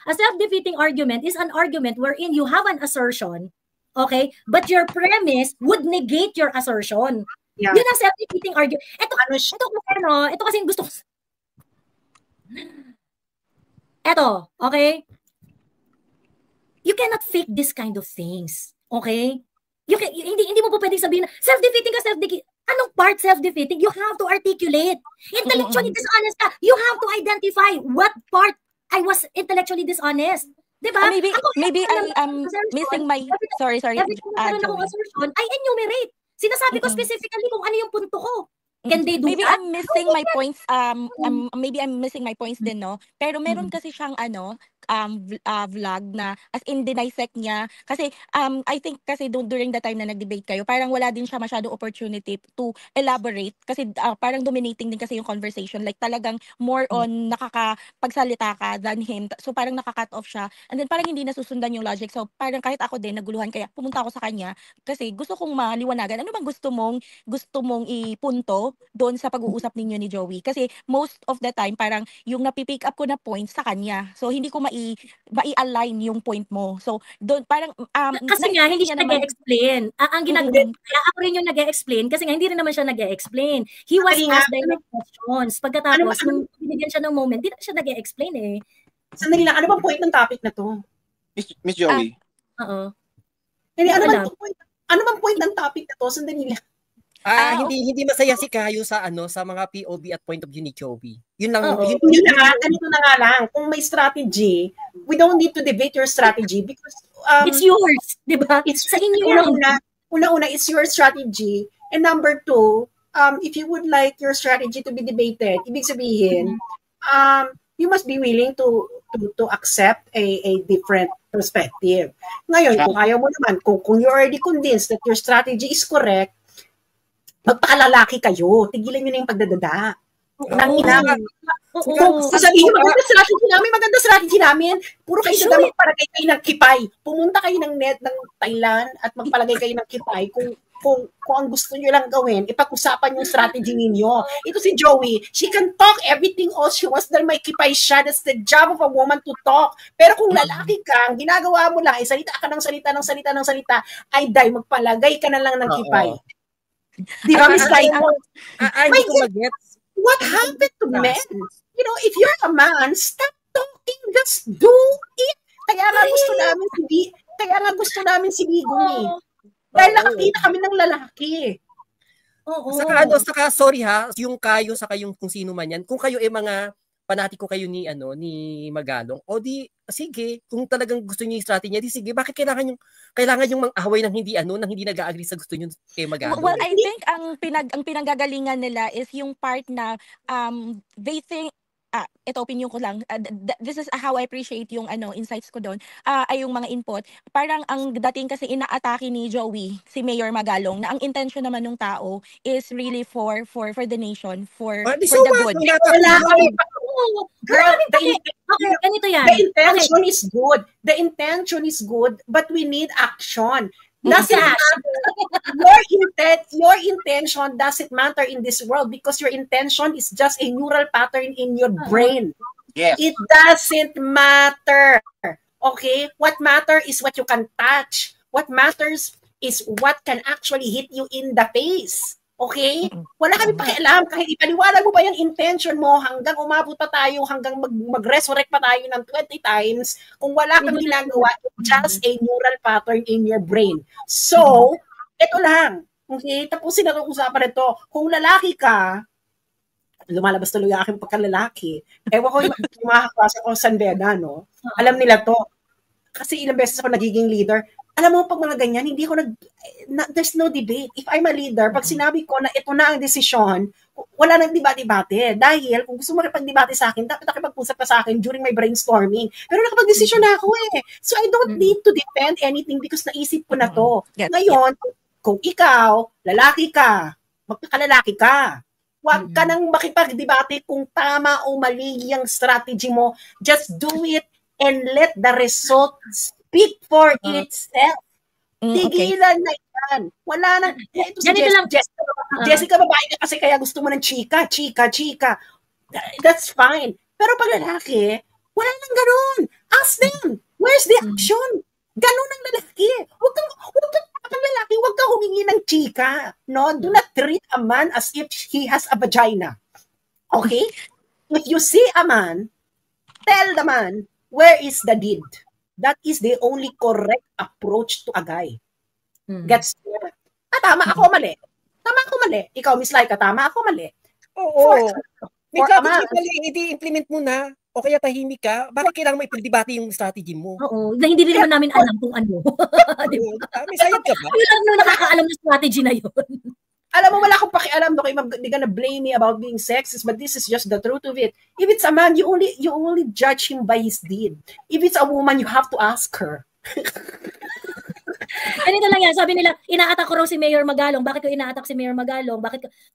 A self-defeating argument is an argument wherein you have an assertion, okay, but your premise would negate your assertion. Yeah. Yun ang self-defeating argument. Ito kasi gusto ko. Ito, okay? You cannot fake this kind of things. Okay? Hindi mo po pwedeng sabihin na self-defeating ka, Anong part self-defeating? You have to articulate. Intellectually dishonest ka. You have to identify what part I was intellectually dishonest. Diba? Maybe I'm missing my... Sorry. Every time akong assertion, I enumerate. Sinasabi ko specifically kung ano yung punto ko. Can they do maybe that? I'm missing my points. Maybe I'm missing my points din, no? Pero meron kasi siyang vlog na as in dinisect niya. Kasi I think kasi during the time na nag-debate kayo, parang wala din siya masyadong opportunity to elaborate kasi parang dominating din kasi yung conversation. Like talagang more on nakakapagsalita ka than him. So parang naka-cut off siya. And then parang hindi nasusundan yung logic. So parang kahit ako din naguluhan, kaya pumunta ako sa kanya kasi gusto kong maliwanagan. Ano bang gusto mong ipunto doon sa pag-uusap ninyo ni Joey? Kasi most of the time parang yung napipick up ko na points sa kanya. So hindi ko mai-align yung point mo. So doon parang kasi nga hindi siya nag-e-explain. Ang ginagawa, kaya ako rin yung nag-e-explain kasi nga hindi rin naman siya nag-e-explain. He was asked direct questions. Pagkatapos nung binigyan siya ng moment, hindi na siya nag-e-explain eh. Sandali lang, ano bang point ng topic na to? Miss Joey. Oo. Hindi, ano bang point ng topic na to? Sandali lang. Hindi masaya si Kayo sa mga POV at point of view ni Joey. Yun lang. Hindi na nga, ganito na nga lang. Kung may strategy, we don't need to debate your strategy because it's yours, di ba? It's sa inyo yan. Una, it's your strategy. And number two, if you would like your strategy to be debated, ibig sabihin, you must be willing to accept a different perspective. Ngayon, kung ayaw mo naman, kung you're already convinced that your strategy is correct, magpakalalaki kayo. Tigilan nyo na yung pagdadada. Sasabihin mo, maganda strategy namin. Puro kayo dada, magpalagay kayo ng kipay. Pumunta kayo ng Thailand at magpalagay kayo ng kipay. Kung ang gusto nyo lang gawin, ipag-usapan yung strategy ninyo. Ito si Joey, she can talk everything else she wants dahil may kipay siya. That's the job of a woman to talk. Pero kung lalaki ka, ang ginagawa mo lang, salita ka ng salita, ay day, magpalagay ka na lang ng kipay. Di ba, Miss Laito? What happened to men? You know, if you're a man, stop talking, just do it. Kaya nga gusto namin si Bigong eh. Dahil nakakita kami ng lalaki. Saka sorry ha, yung Kayo saka yung kung sino man yan, kung kayo mga panatiko kayo ni Magalong, o di sige, kung talagang gusto niyo yung strategy niya, di sige, bakit kailangan yung mang-away ng hindi nag-agree sa gusto niyo kay Magalong? Well, I think ang pinanggagalingan nila is yung part na they think ito opinion ko lang. This is how I appreciate yung insights ko doon. Ay yung mga input. Parang ang dating kasi inaatake ni Joey, si Mayor Magalong, na ang intention naman ng tao is really for the nation, for the good. Girl, ganito yan. The intention is good. The intention is good, but we need action. Doesn't matter. Your intention doesn't matter in this world because your intention is just a neural pattern in your brain. Yes. It doesn't matter. Okay? What matters is what you can touch. What matters is what can actually hit you in the face. Okay? Wala kami pakialam. Kahit ipaliwanag mo pa yung intention mo hanggang umabot pa tayo, hanggang mag-resurrect pa tayo ng 20 times, kung wala kang ginagawa, it's just a neural pattern in your brain. So, ito lang. Okay? Tapusin na itong usapan ito. Kung lalaki ka, lumalabas tuloy ang aking pagkalalaki. Ewan ko yung mga kaklasa ko sa San Beda, no? Alam nila to. Kasi ilang beses ako nagiging leader. Alam mo, pag mga ganyan, hindi ko there's no debate. If I'm a leader, pag sinabi ko na ito na ang desisyon, wala nang debate-debate. Dahil kung gusto mo makipag-debate sa akin, dapat nakipag-usap ka sa akin during my brainstorming. Pero nakapag-desisyon na ako eh. So I don't need to defend anything because naisip ko na to. Ngayon, kung ikaw, lalaki ka, magkakalalaki ka, huwag ka nang makipag-debate kung tama o mali yung strategy mo. Just do it and let the result speak for itself. Tigilan na yan. Wala na. Ito si Jessica, babae na kasi kaya gusto mo ng chika. That's fine. Pero pag lalaki, wala nang ganun. Ask them, where's the action? Ganun ang lalaki. Huwag kang humingi ng chika. No? Do not treat a man as if he has a vagina. Okay? If you see a man, tell the man, where is the deed? That is the only correct approach to a guy. Gets me? Tama ako, mali. Ikaw, Miss Laika, tama ako, mali. Oo. May strategy mali, i-implement mo na. O kaya tahimik ka. Bakit kailangan mo ipag-debate yung strategy mo? Oo. Na hindi rin naman namin alam kung ano. May sayad ka ba? Kailangan mo nakakaalam ng strategy na yun. Alam mo, wala akong pakialam. Okay, they're gonna blame me about being sexist, but this is just the truth of it. If it's a man, you only judge him by his deed. If it's a woman, you have to ask her. Ganito lang yan. Sabi nila, ina-attack ko raw si Mayor Magalong. Bakit ko ina-attack si Mayor Magalong?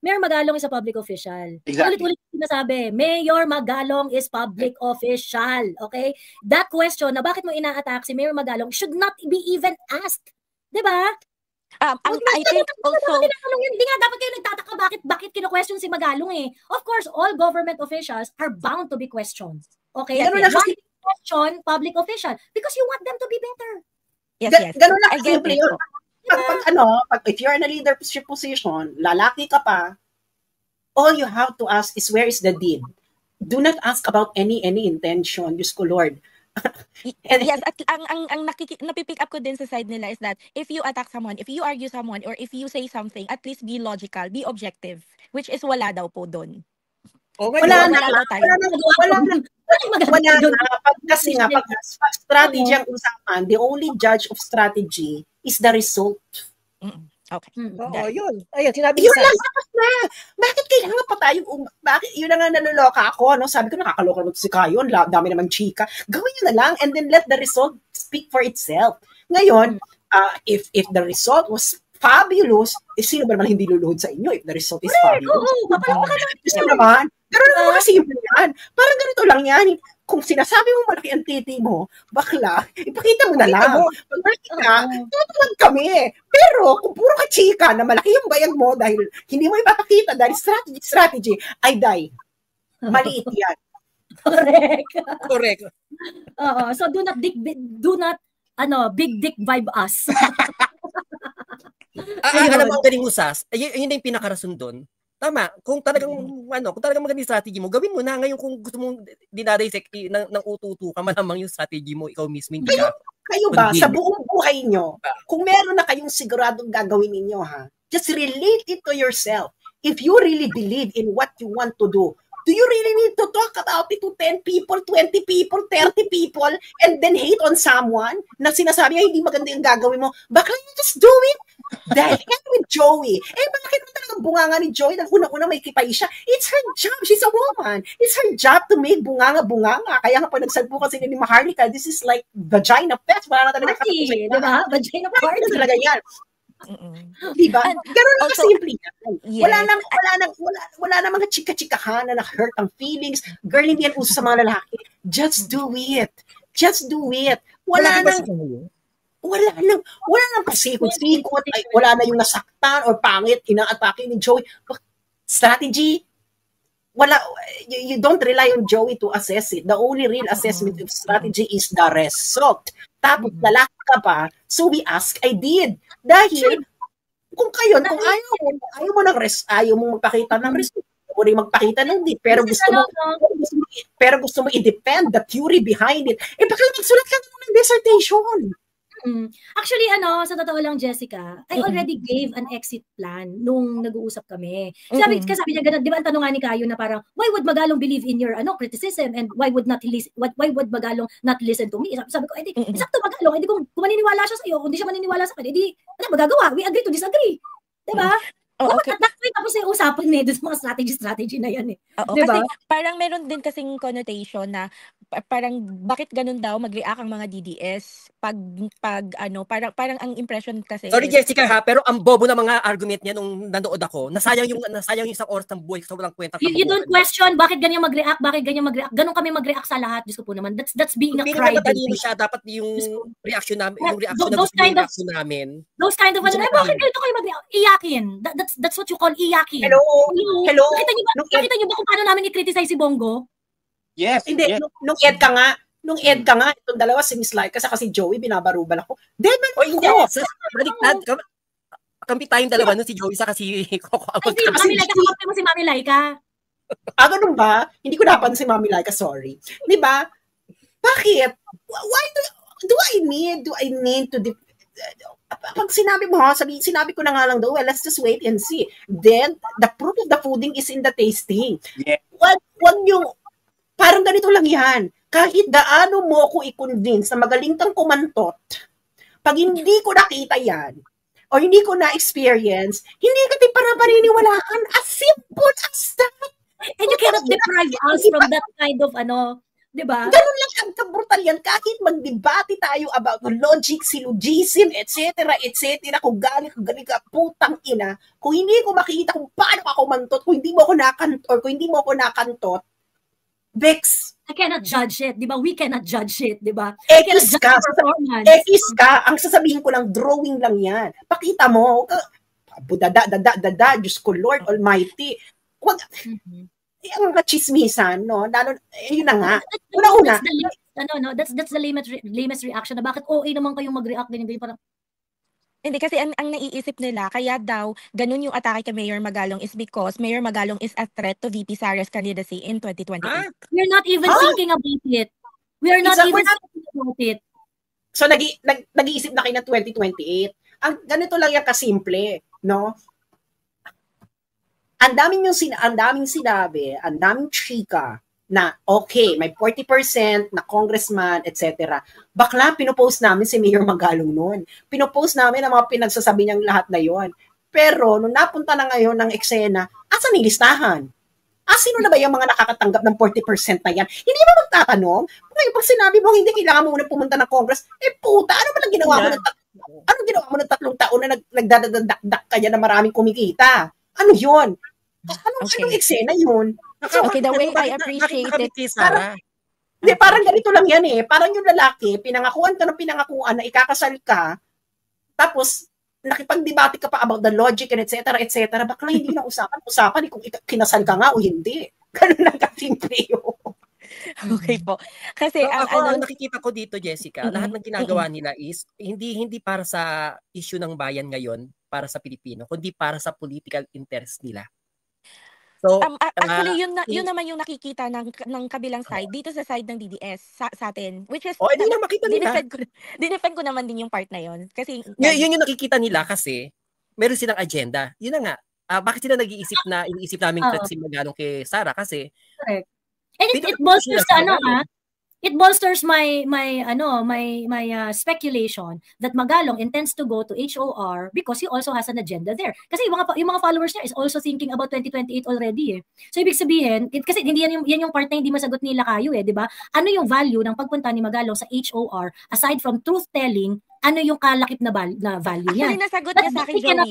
Mayor Magalong is a public official. Exactly. Ulit-ulit sinasabi, Mayor Magalong is public official. Okay? That question na bakit mo ina-attack si Mayor Magalong should not be even asked. Diba? I think also... Hindi nga dapat kayo nagtataka bakit kino-question si Magalong eh. Of course, all government officials are bound to be questioned. Okay? Why question public official? Because you want them to be better. Yes. Ganun lang I get simple it. yun. If you're in a leadership position, lalaki ka pa, all you have to ask is where is the deed. Do not ask about any intention, Diyos ko Lord. Yes, at ang napipick up ko din sa side nila is that if you attack someone, if you argue someone, or if you say something, at least be logical, be objective, which is wala daw po doon. Wala na. Kasi nga, pag strategy ang usapan, the only judge of strategy is the result. Okay. Oo, yun. Ayun, sinabi ko yun lang, tapos na. Bakit kailangan pa tayo, yun na nga naluloka ako, no? Sabi ko, nakakaloka naman si Kayo, dami naman chika. Gawin nyo na lang, and then let the result speak for itself. Ngayon, if the result was fabulous, sino ba naman hindi luluhod sa inyo if the result is fabulous? Oo, papalaka naman. Gusto naman. Pero naman kasi yun yan. Parang ganito lang yan. Kung sinasabi mo malaki ang titi mo, bakla, ipakita mo na lang. Pag makita, tutuwag kami. Pero kung puro ka chika na malaki yung bayag mo dahil hindi mo ipapakita dahil strategy, ay die. Maliit yan. Correct. So do not big dick vibe us. Alam mo, galing usas, yun na yung pinakarason doon. Tama, kung talagang magandang strategy mo, gawin mo na. Ngayon kung gusto mong dinadisect ng ututu ka, malamang yung strategy mo, ikaw mismo hindi ka. Kayo ba, sa buong buhay nyo, kung meron na kayong siguradong gagawin ninyo, just relate it to yourself. If you really believe in what you want to do you really need to talk about it to 10 people, 20 people, 30 people, and then hate on someone na sinasabi niya hindi maganda yung gagawin mo? Bakla you just do it? Dahil with Joey, bakit mo talagang bunganga ni Joey? Dahil unang-unang may kipay siya. It's her job. She's a woman. It's her job to make bunganga-bunganga. Kaya nga pag nagsalpo kasi ni Maharlika, this is like vagina fest. Wala na talaga party, di ba? Vagina party. Talaga yan. Diba? Ganun lang simple yan. Yes. Wala na mga chika-chikahan na na-hurt ang feelings. Girl, hindi yan uso sa mga lalaki. Just do it. Just do it. Wala nang pasikot-sikot. Wala na yung nasaktan or pangit, inaatake ni Joey. Strategy, you don't rely on Joey to assess it. The only real assessment of strategy is the result. Tapos lalaki ka pa, so we ask, I did. Dahil, kung ayaw mo magpakita ng result, o rin magpakita ng di, pero gusto mo i-defend the theory behind it, baka magsulat ka ng dissertation. Actually, sa totoo lang, Jessica, I already gave an exit plan nung nag-uusap kami. Sabi niya ganun, di ba ang tanong nga ni Kayo na parang, why would Magalong believe in your criticism and why would Magalong not listen to me? Sabi ko, sakto Magalong, kung maniniwala siya sa iyo, kung di siya maniniwala sa akin, wala magagawa, we agree to disagree. Diba? Okay. At that point, tapos yung usapan doon sa mga strategy na yan diba? Kasi parang meron din kasing connotation na parang bakit ganun daw mag-react ang mga DDS pag parang ang impression kasi sorry Jessica pero ang bobo na mga argument niya nung nanood ako, nasayang yung isang oras ng buhay sa walang kwenta. You don't question bakit ganyan mag-react, ganun kami mag-react sa lahat. Diyos ko po naman, that's being a cry. Hindi siya dapat yung reaction namin, namin. Those kind of bakit ganito kayo mag-react? Iyakin. That's what you call iyakin. Hello. Nakita niyo ba kung paano namin i-criticize si Bongo? Yes. Hindi, yes. Nung ed ka nga, itong dalawa si Miss Laika kasi Joey, binabarubal ako. Hindi. Baliktad. Kampi tayong dalawa nun, si Joey sa kasi Coco. Mami Laika, kampi mo si Mami Laika. Ganun ba? Hindi ko napansin si Mami Laika, sorry. Di ba? Bakit? Why do I need to pag sinabi mo sinabi ko na nga lang daw, well, let's just wait and see. Then, the proof of the pudding is in the tasting. Yeah. Wag yung, parang ganito lang yan. Kahit gaano mo ko i-convince na magaling kang kumantot, pag hindi ko nakita yan, o hindi ko na-experience, hindi ka din para paniniwalaan. As simple as that. And you cannot deprive us from that kind of di ba? Ganun lang ang kabrutal yan. Kahit magdebate tayo about logic, syllogism, etc., kung galing ka, putang ina, kung hindi ko makikita kung paano ako mantot, kung hindi mo ako nakantot, Bex, I cannot judge it, di ba? We cannot judge it, di ba? Ekis ka, ang sasabihin ko lang, drawing lang yan. Pakita mo, Diyos ko, Lord Almighty. Wag, ang chismisan, no? Yun na nga. Una-una. That's the lamest reaction na bakit OA naman kayong mag-react ganyan parang hindi kasi ang naiisip nila kaya daw ganun yung atake kay Mayor Magalong is because Mayor Magalong is a threat to VP Sara's candidacy in 2028. We're not even thinking about it. We are not even thinking about it. So nag-iisip na kayo ng 2028. Ganito lang yan kasimple, no? Ang daming sinabi, ang daming chika na okay, may 40% na congressman, etc. Bakla, pinopost namin si Mayor Magalong noon. Pinopost namin ang mga pinagsasabi niyang lahat na yon. Pero nung napunta na ngayon ng eksena, asan yung listahan? Sino na ba yung mga nakakatanggap ng 40% na yan? Hindi ba magtatanong? Ngayon, pag sinabi mo, hindi kailangan mo muna pumunta ng Congress, puta, ano ba lang ginawa mo ng 3 taon na nagdadadakdak ka na maraming kumikita? Ano yun? Anong eksena yun? Okay, the way I appreciate it. Parang ganito lang yan eh. Parang yung lalaki, pinangakuan ka ng pinangakuan na ikakasal ka, tapos nakipagdebate ka pa about the logic and etc. Bakla hindi na usapan kung kinasal ka nga o hindi. Ganun lang kasimple yun. Okay po. Kasi ang nakikita ko dito, Jessica, lahat ng ginagawa nila is hindi para sa issue ng bayan ngayon, para sa Pilipino, kundi para sa political interest nila. So, actually, yun naman yung nakikita ng kabilang side, dito sa side ng DDS, sa atin. Which is, hindi na makita nila. Dinefend ko naman din yung part na yun. Kasi, yun yung nakikita nila kasi, meron silang agenda. Yun na nga. Bakit sila iniisip namin si Magalong kay Sara? Kasi, correct. And it bolsters it bolsters my speculation that Magalong intends to go to HOR because he also has an agenda there. Kasi yung mga followers niya is also thinking about 2028 already eh. So ibig sabihin, kasi hindi yan yung part na hindi masagot nila kayo eh, di ba? Ano yung value ng pagpunta ni Magalong sa HOR aside from truth telling, ano yung kalakip na value niya? Actually, nasagot niya sa akin, Joey.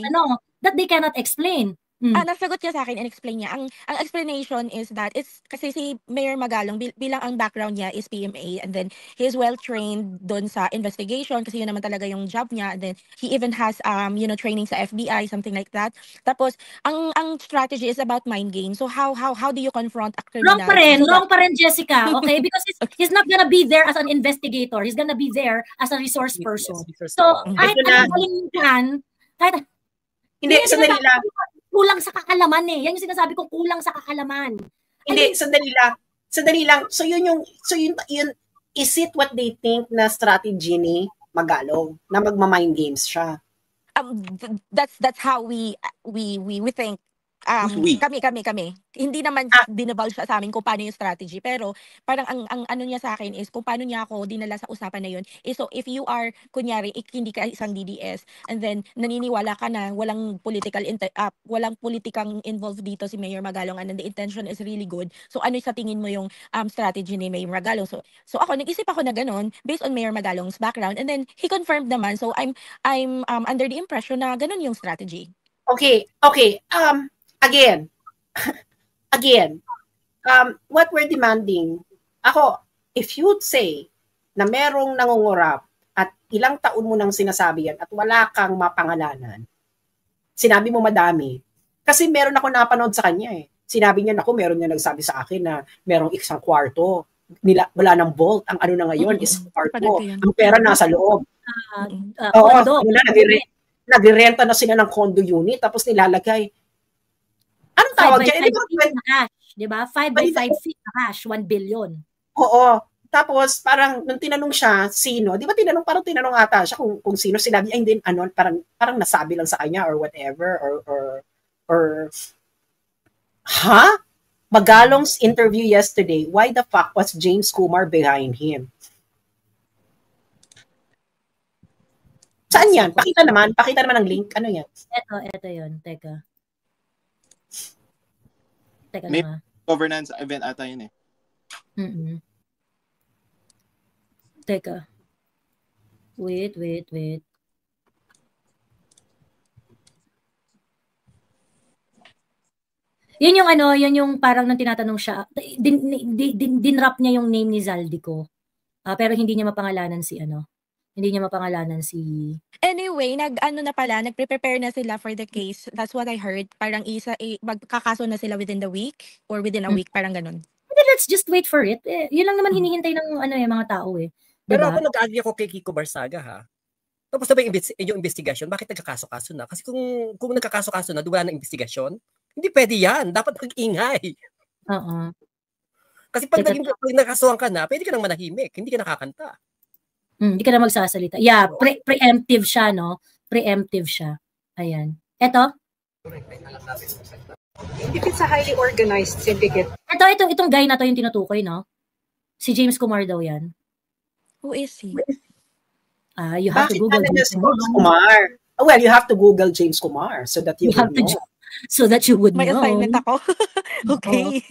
That they cannot explain. Nasagot niya sa akin and explain niya. Ang explanation is that it's kasi si Mayor Magalong bilang ang background niya is PMA and then he is well trained doon sa investigation kasi yun naman talaga yung job niya, and then he even has training sa FBI, something like that. Tapos ang strategy is about mind games. So how do you confront a criminal? Wrong pa rin Jessica, okay? Because he's not gonna be there as an investigator. He's gonna be there as a resource person. So kahit hindi, sandali lang. Kulang sa kaalaman eh. Yan yung sinasabi kong kulang sa kaalaman. Hindi, sandali lang. So yun, is it what they think na strategy ni Magalong na magma-mind games siya? That's how we think. Kami. Hindi naman dinabal siya sa amin kung paano yung strategy, pero parang ang ano niya sa akin is kung paano niya ako dinala sa usapan na yun is, so if you are kunyari hindi ka isang DDS and then naniniwala ka na walang politikang involved dito si Mayor Magalong and then the intention is really good, so ano sa tingin mo yung strategy ni Mayor Magalong? So ako nag-isip ako na ganun based on Mayor Magalong's background, and then he confirmed naman, so I'm under the impression na ganun yung strategy. Okay. Again, what we're demanding, if you'd say na merong nangungurap at ilang taon mo nang sinasabi yan at wala kang mapangalanan, sinabi mo madami, kasi meron ako napanood sa kanya eh. Sinabi niya, meron niya nagsabi sa akin na merong isang kwarto, wala ng vault, ang ano na ngayon is kwarto, ang pera nasa loob. Nagre-renta na sila ng condo unit, tapos nilalagay. Anong tawag dyan? 5 by 5 feet na cash, di ba? 5 by 5 feet na cash, 1 billion. Oo. Tapos, parang, nung tinanong siya, sino? Di ba tinanong ata siya kung sino, sinabi, hindi, parang nasabi lang sa kanya or whatever, or Magalong's interview yesterday, why the fuck was James Kumar behind him? Saan yan? Pakita naman ang link. Ano yan? Ito yun. Teka May lang. governance event ata yun eh. Teka. Wait. Yun yung parang nang tinatanong siya, dinrap niya yung name ni Zaldico. Pero hindi niya mapangalanan si Anyway, nagprepare na sila for the case. That's what I heard. Parang magkakaso na sila within the week or within a week, parang ganun. Let's just wait for it. Yun lang naman hinihintay ng mga tao eh. Pero Diba? ako nag-agree ako kay Kiko Barsaga ha. Tapos na ba yung investigation? Bakit nagkakaso-kaso na? Kasi kung nagkakaso-kaso na, wala na investigasyon, hindi pwede yan. Dapat mag-ingay. Oo. Kasi pag nagkasuhan ka na, pwede ka nang manahimik. Hindi ka nakakanta. Hindi ka na magsasalita. Yeah, preemptive siya, no? Preemptive siya. Ayan. Eto? If it's a highly organized syndicate. Itong guy na to yung tinutukoy, no? Si James Kumar daw yan. Who is he? You have to Google James Kumar. Well, you have to Google James Kumar so that you would know. So that you would May know. assignment ako. Okay.